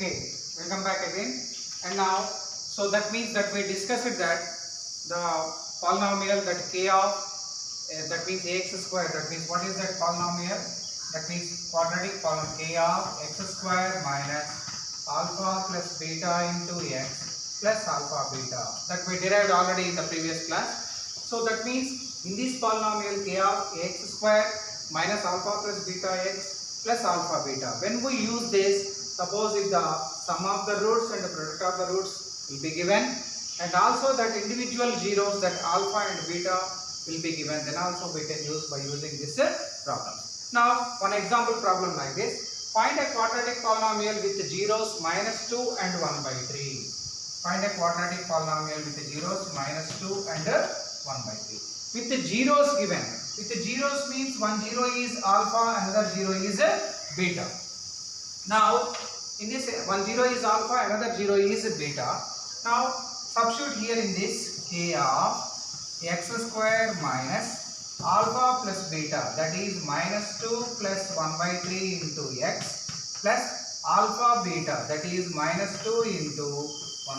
Okay, welcome back again. And now, so that means that we discussed that the polynomial that k of that means ax square. That means what is that polynomial? That means quadratic polynomial k of x square minus alpha plus beta into x plus alpha beta. That we derived already in the previous class. So that means in this polynomial k of ax square minus alpha plus beta x plus alpha beta. When we use this, suppose if the sum of the roots and the product of the roots will be given, and also that individual zeros that alpha and beta will be given, then also we can use by using this problem. Now one example problem like this: find a quadratic polynomial with zeros minus 2 and 1 by 3. Find a quadratic polynomial with zeros minus 2 and 1 by 3. With the zeros given, with the zeros means one zero is alpha, another zero is beta. Now in this one zero is alpha, another zero is beta. Now substitute here in this k of x square minus alpha plus beta, that is minus 2 plus 1 by 3 into x plus alpha beta, that is minus 2 into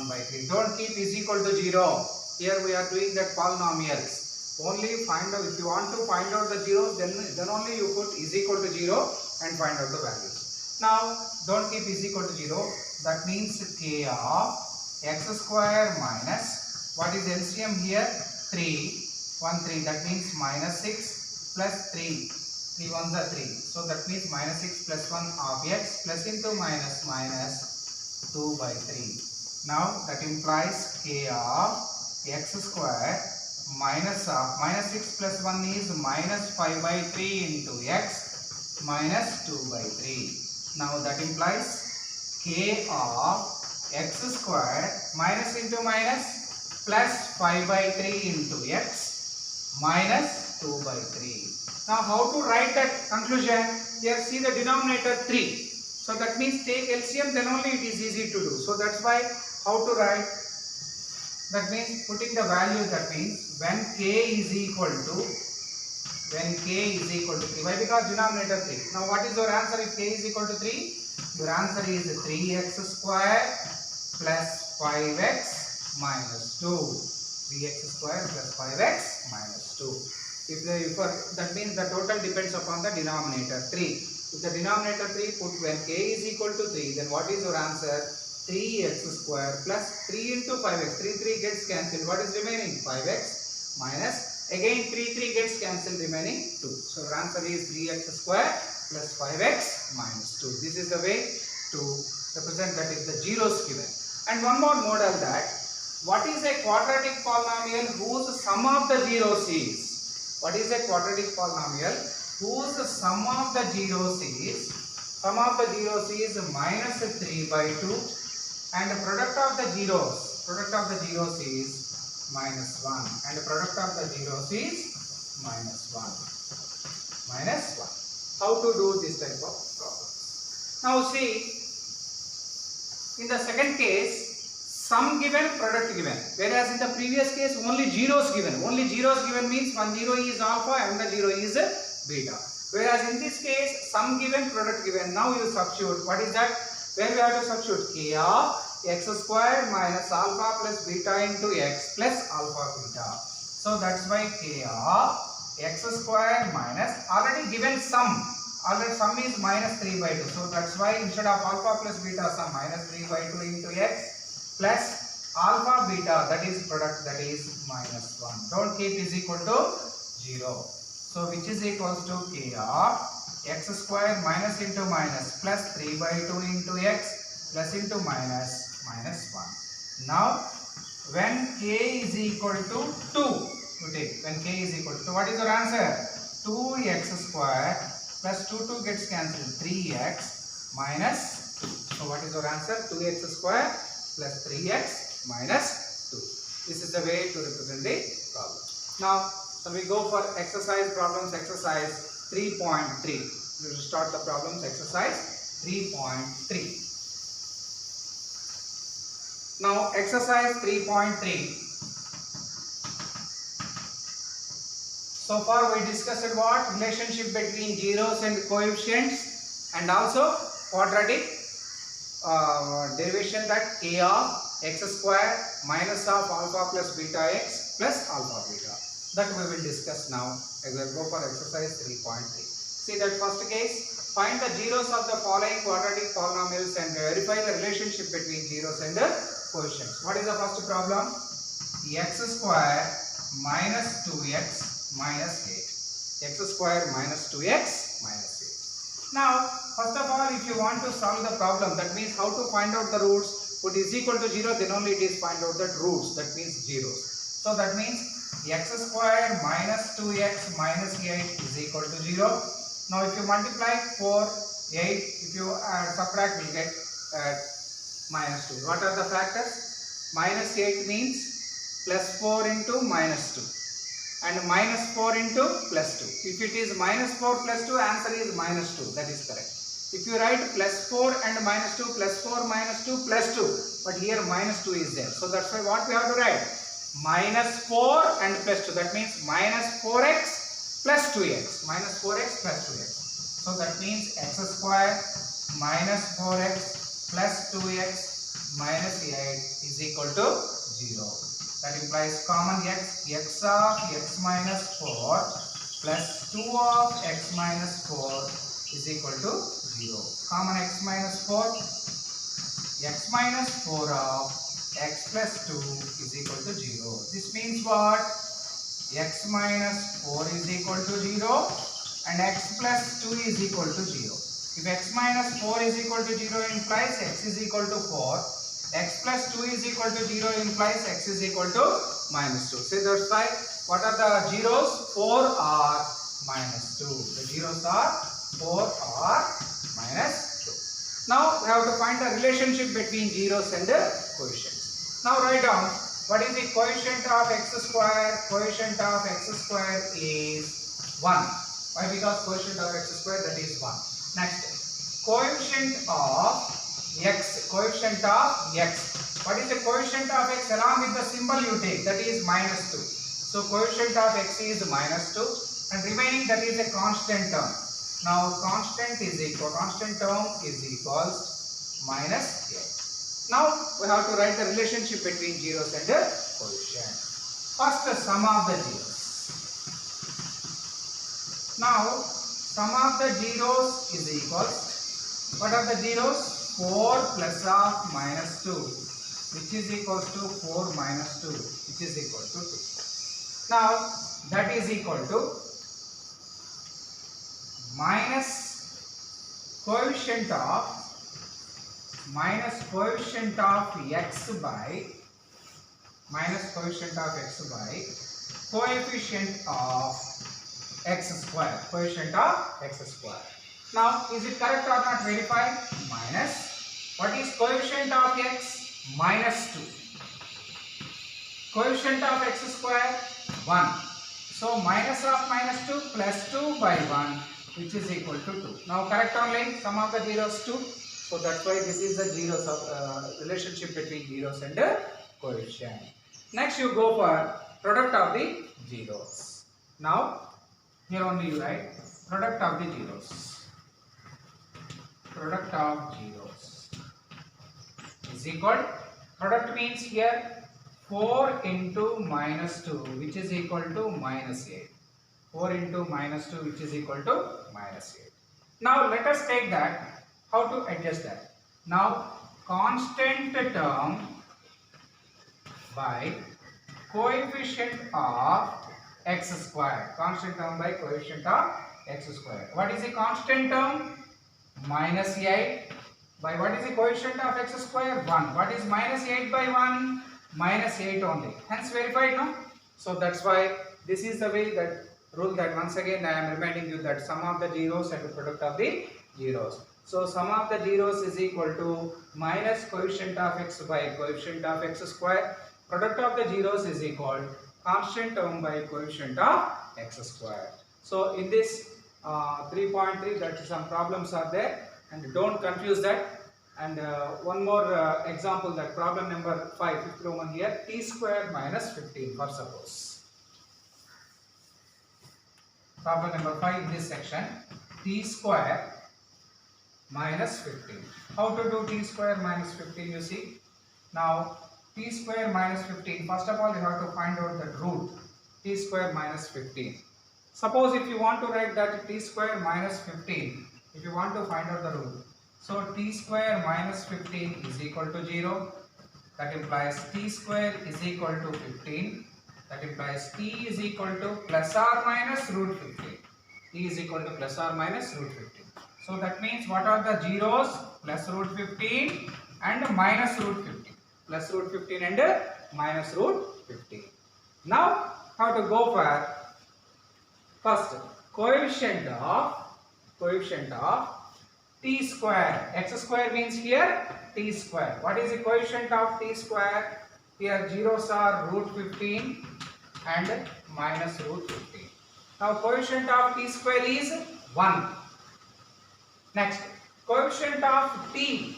1 by 3. Don't keep is equal to 0. Here we are doing that polynomials. Only find out, if you want to find out the zeros, then only you put is equal to 0 and find out the values. Now don't keep is equal to 0. That means k of x square minus, what is LCM here? 3, 1, 3. That means minus 6 plus 3. 3 ones are 3. So that means minus 6 plus 1 of x plus into minus 2 by 3. Now that implies k of x square minus 6 plus 1 is minus 5 by 3 into x minus 2 by 3. Now that implies k of x square minus into minus plus 5 by 3 into x minus 2 by 3. Now how to write that conclusion? Here see the denominator 3. So that means take LCM, then only it is easy to do. So that's why how to write? That means putting the value, that means when k is equal to 3. Why? Because denominator 3. Now what is your answer if k is equal to 3? Your answer is 3x square plus 5x minus 2. 3x square plus 5x minus 2. That means the total depends upon the denominator 3. If the denominator 3 put when k is equal to 3, then what is your answer? 3x square plus 3 into 5x. 3 gets cancelled. What is remaining? 5x minus again 3 gets cancelled, remaining 2. So your answer is 3x square plus 5x minus 2. This is the way to represent, that is the zeros given. And one more model, that what is a quadratic polynomial whose sum of the zeros is? What is a quadratic polynomial whose sum of the zeros is minus 3 by 2, and the product of the zeros is minus 1, and the product of the zeros is minus 1. How to do this type of problems? Now see, in the second case, sum given, product given, whereas in the previous case only zeros given. Only zeros given means one zero is alpha and the zero is beta. Whereas in this case, sum given, product given. Now you substitute. What is that? Where we have to substitute? K of x square minus alpha plus beta into x plus alpha beta. So that's why k of x square minus, already given sum. Already sum is minus 3 by 2. So that's why instead of alpha plus beta sum, minus 3 by 2 into x plus alpha beta, that is product, that is minus 1. Don't keep is equal to 0. So which is equals to k of x square minus into minus plus 3 by 2 into x plus into minus 1. Now when k is equal to 2, you take when k is equal to 2, what is your answer? 2x square plus 2 gets cancelled, 3x minus 2. So what is your answer? 2x square plus 3x minus 2. This is the way to represent the problem. Now so we go for exercise problems, exercise 3.3. We will start the problems, exercise 3.3. Now exercise 3.3. So far we discussed what? Relationship between zeros and coefficients, and also quadratic derivation that k of x square minus of alpha plus beta x plus alpha beta. That we will discuss now. I will go for exercise 3.3. See that first case, find the zeros of the following quadratic polynomials and verify the relationship between zeros and the quotients. What is the first problem? X square minus 2x minus 8. X square minus 2x minus 8. Now, first of all, if you want to solve the problem, that means how to find out the roots. Put is equal to 0, then only it is find out the roots, that means zeros. So that means x square minus 2x minus 8 is equal to 0. Now if you multiply 4, 8, if you subtract, will get minus 2. What are the factors? Minus 8 means plus 4 into minus 2 and minus 4 into plus 2. If it is minus 4 plus 2, answer is minus 2. That is correct. If you write plus 4 and minus 2 plus 4 minus 2 plus 2, but here minus 2 is there. So that's why what we have to write? Minus 4 and plus 2. That means minus 4x plus 2x. Minus 4x plus 2x. So that means x square minus 4x plus 2x minus 8 is equal to 0. That implies common x of x minus 4 plus 2 of x minus 4 is equal to 0. Common x minus 4, x minus 4 of x plus 2 is equal to 0. This means what? X minus 4 is equal to 0 and x plus 2 is equal to 0. If x minus 4 is equal to 0 implies x is equal to 4. X plus 2 is equal to 0 implies x is equal to minus 2. So that's why what are the zeros? 4 or minus 2. The zeros are 4 or minus 2. Now we have to find the relationship between zeros and the quotients. Now write down what is the quotient of x square. Quotient of x square is 1. Why? Because quotient of x square, that is 1. Next, quotient of x. Quotient of x. What is the quotient of x? Along with the symbol you take, that is minus 2. So quotient of x is minus 2 and remaining, that is a constant term. Now constant term is equals minus 8. Now we have to write the relationship between zeros and the quotient. First, the sum of the zeros. Now sum of the zeros is equals, what are the zeros? 4 plus of minus 2, which is equals to 4 minus 2, which is equal to 2. Now that is equal to minus quotient of x by coefficient of x square. Quotient of x square. Now is it correct or not? Verify. Minus, what is quotient of x? Minus 2. Quotient of x square 1. So minus of minus 2 plus 2 by 1, which is equal to 2. Now correct only, sum of the zeros 2. So that's why this is the zeros of relationship between zeros and the quotient. Next you go for product of the zeros. Now here only you write product of the zeros. Product of zeros is equal, product means here 4 into minus 2, which is equal to minus 8. 4 into minus 2, which is equal to minus 8. Now let us take that, how to adjust that. Now constant term by coefficient of x square. Constant term by coefficient of x square. What is the constant term? Minus 8 by what is the coefficient of x square? 1. What is minus 8 by 1? Minus 8 only. Hence verified, no? So that's why this is the way that rule, that once again I am reminding you that sum of the zeros and the product of the zeros. So sum of the zeros is equal to minus coefficient of x by coefficient of x square. Product of the zeros is equal constant term by coefficient of x square. So in this 3.3, that some problems are there, and don't confuse that. And one more example, that problem number 5, fifth Roman here, t square minus 15 for suppose. Problem number 5 in this section, t square minus 15. How to do t square minus 15? You see, now t square minus 15, first of all you have to find out the root t square minus 15. Suppose if you want to write that t square minus 15, if you want to find out the root, so t square minus 15 is equal to 0. That implies t square is equal to 15. That implies t is equal to plus or minus root 15. T is equal to plus or minus root 15. So that means what are the zeros? Plus root 15 and minus root 15. Plus root 15 and minus root 15. Now how to go for first coefficient of t square. X square means here t square. What is the coefficient of t square? Here zeros are root 15 and minus root 15. Now coefficient of t square is 1. Next, coefficient of t.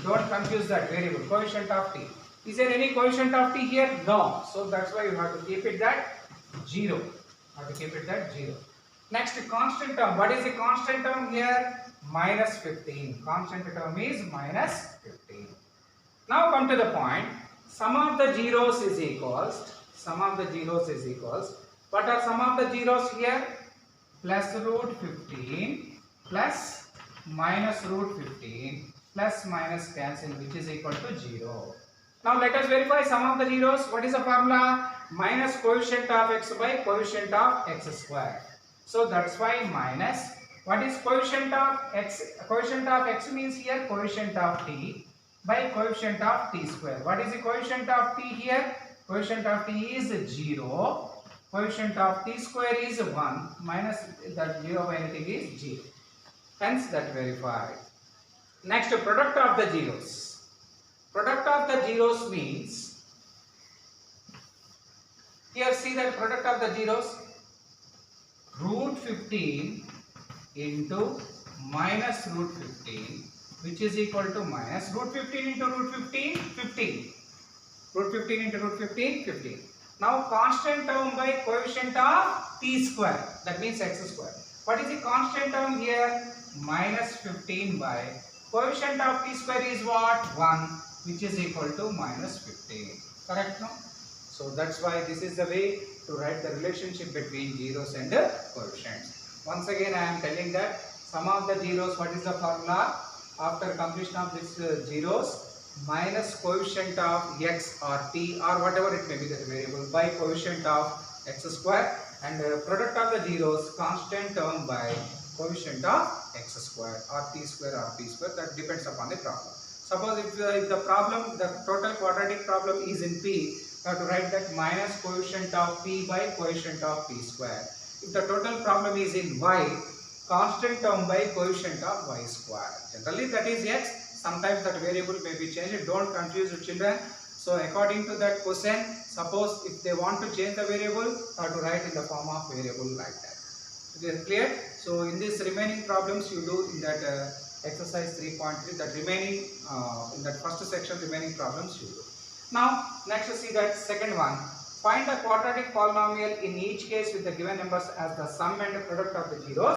Don't confuse that variable. Coefficient of t. Is there any coefficient of t here? No. So that's why you have to keep it that 0. Next, constant term. What is the constant term here? Minus 15. Constant term is minus 15. Now come to the point. Sum of the zeros is equals. What are sum of the zeros here? Plus root 15 plus minus root 15 plus minus cancel, which is equal to 0. Now let us verify sum of the zeros. What is the formula? Minus coefficient of x by coefficient of x square. So that's why minus. What is coefficient of x? Coefficient of x means here coefficient of t by coefficient of t square. What is the coefficient of t here? Coefficient of t is 0. Coefficient of t square is 1. Minus that 0 by anything is 0. Hence that verified. Next, product of the zeros. Product of the zeros means, here see that product of the zeros, root 15 into minus root 15, which is equal to minus root 15 into root 15, 15. Root 15 into root 15, 15. Now constant term by coefficient of t square, that means x square. What is the constant term here? Minus 15 by coefficient of t square is what? 1, which is equal to minus 15. Correct, no? So that's why this is the way to write the relationship between zeros and coefficients. Once again I am telling that sum of the zeros, what is the formula? After completion of this zeros, minus coefficient of x or t or whatever it may be, that variable, by coefficient of x square, and product of the zeros, constant term by coefficient of x square or t square or p square. That depends upon the problem. Suppose if the problem, the total quadratic problem is in p, you have to write that minus coefficient of p by coefficient of p square. If the total problem is in y, constant term by coefficient of y square. Generally that is x. Sometimes that variable may be changed. Don't confuse the children. So according to that question, suppose if they want to change the variable, have to write in the form of variable like that. Is it clear? So in this remaining problems you do in that exercise 3.3, that remaining in that first section remaining problems you do. Now next see that second one. Find the quadratic polynomial in each case with the given numbers as the sum and product of the zeros.